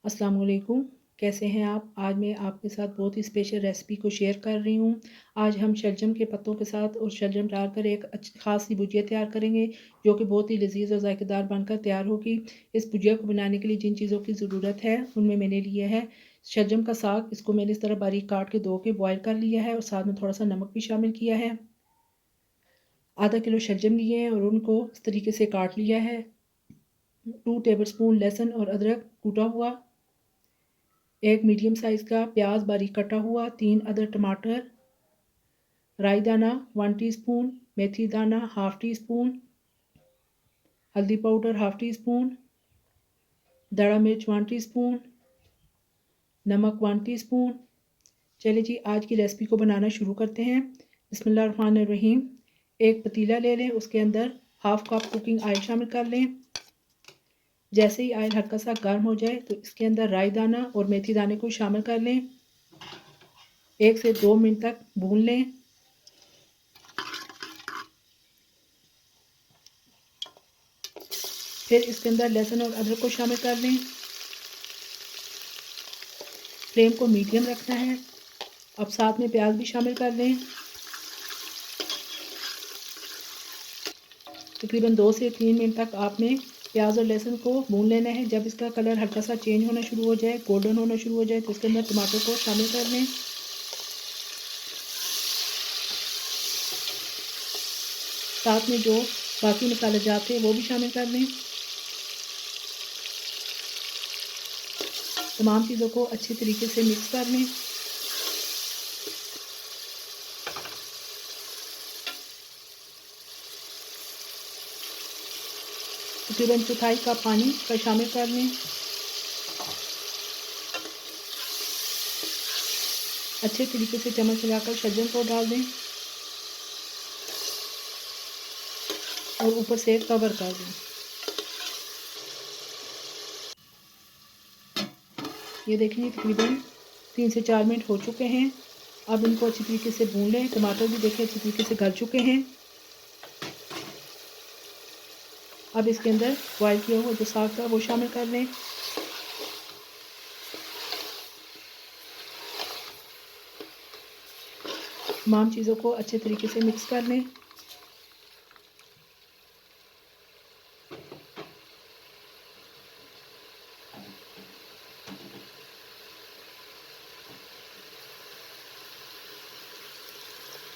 अस्सलाम वालेकुम। कैसे हैं आप? आज मैं आपके साथ बहुत ही स्पेशल रेसिपी को शेयर कर रही हूँ। आज हम शलजम के पत्तों के साथ और शलजम डालकर एक ख़ास सी भुजिया तैयार करेंगे, जो कि बहुत ही लज़ीज़ और ज़ायकेदार बनकर तैयार होगी। इस भुजिया को बनाने के लिए जिन चीज़ों की ज़रूरत है, उनमें मैंने लिए है शलजम का साग। इसको मैंने इस तरह बारीक काट के धो के बॉयल कर लिया है और साथ में थोड़ा-सा नमक भी शामिल किया है। आधा किलो शलजम लिए हैं और उनको इस तरीके से काट लिया है। 2 टेबलस्पून लहसुन और अदरक कूटा हुआ, 1 मीडियम साइज़ का प्याज बारीक कटा हुआ, 3 अदर टमाटर, राई दाना 1 टीस्पून, मेथी दाना हाफ़ टी स्पून, हल्दी पाउडर हाफ़ टी स्पून, दड़ा मिर्च 1 टीस्पून, नमक 1 टीस्पून। चलिए जी, आज की रेसिपी को बनाना शुरू करते हैं। बिस्मिल्लाहिर्रहमानिर्रहीम। एक पतीला ले लें, उसके अंदर हाफ़ कप कुकिंग ऑयल शामिल कर लें। जैसे ही ऑयल हल्का सा गर्म हो जाए तो इसके अंदर राई दाना और मेथी दाने को शामिल कर लें। 1 से 2 मिनट तक भून लें। फिर इसके अंदर लहसुन और अदरक को शामिल कर लें। फ्लेम को मीडियम रखना है। अब साथ में प्याज भी शामिल कर लें। तकरीबन 2 से 3 मिनट तक आपने प्याज और लहसुन को भून लेना है। जब इसका कलर हल्का सा चेंज होना शुरू हो जाए, गोल्डन होना शुरू हो जाए, तो इसके अंदर टमाटर को शामिल कर लें। साथ में जो बाकी मसाले जात थे वो भी शामिल कर लें। तमाम चीज़ों को अच्छी तरीके से मिक्स कर लें। तकरीबन चौथाई कप पानी का शामिल कर लें। अच्छे तरीके से चम्मच लगाकर शलजम को डाल दें और ऊपर से कवर कर दें। ये देखें, तकरीबन 3 से 4 मिनट हो चुके हैं। अब इनको अच्छी तरीके से भून लें। टमाटर भी देखें अच्छी तरीके से गल चुके हैं। अब इसके अंदर बॉयल किया हुआ जो साग था वो शामिल कर लें। तमाम चीज़ों को अच्छे तरीके से मिक्स कर लें।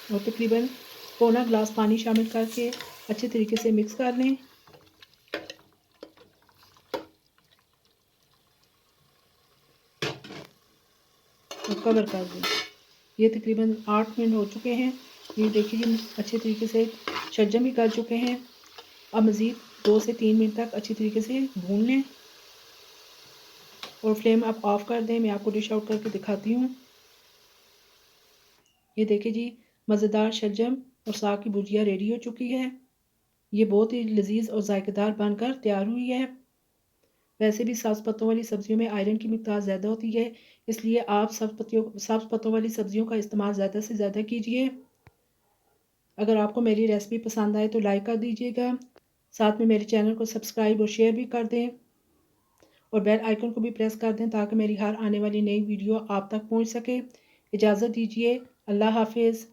और तकरीबन पौना गिलास पानी शामिल करके अच्छे तरीके से मिक्स कर लें और कवर कर दें। ये तकरीबन 8 मिनट हो चुके हैं। ये देखिए जी, अच्छे तरीके से शलजम भी गल चुके हैं। अब मज़ीद 2 से 3 मिनट तक अच्छी तरीके से भून लें और फ्लेम आप ऑफ़ कर दें। मैं आपको डिश आउट करके दिखाती हूँ। ये देखिए जी, मज़ेदार शलजम और साग की भुजिया रेडी हो चुकी है। ये बहुत ही लज़ीज़ और ज़ायकेदार बनकर तैयार हुई है। वैसे भी सब्ज़ पत्तों वाली सब्ज़ियों में आयरन की मिक़दार ज़्यादा होती है, इसलिए आप सब्ज़ पत्तों वाली सब्ज़ियों का इस्तेमाल ज़्यादा से ज़्यादा कीजिए। अगर आपको मेरी रेसिपी पसंद आए तो लाइक कर दीजिएगा। साथ में मेरे चैनल को सब्सक्राइब और शेयर भी कर दें और बेल आइकन को भी प्रेस कर दें ताकि मेरी हर आने वाली नई वीडियो आप तक पहुँच सके। इजाज़त दीजिए। अल्लाह हाफ़िज़।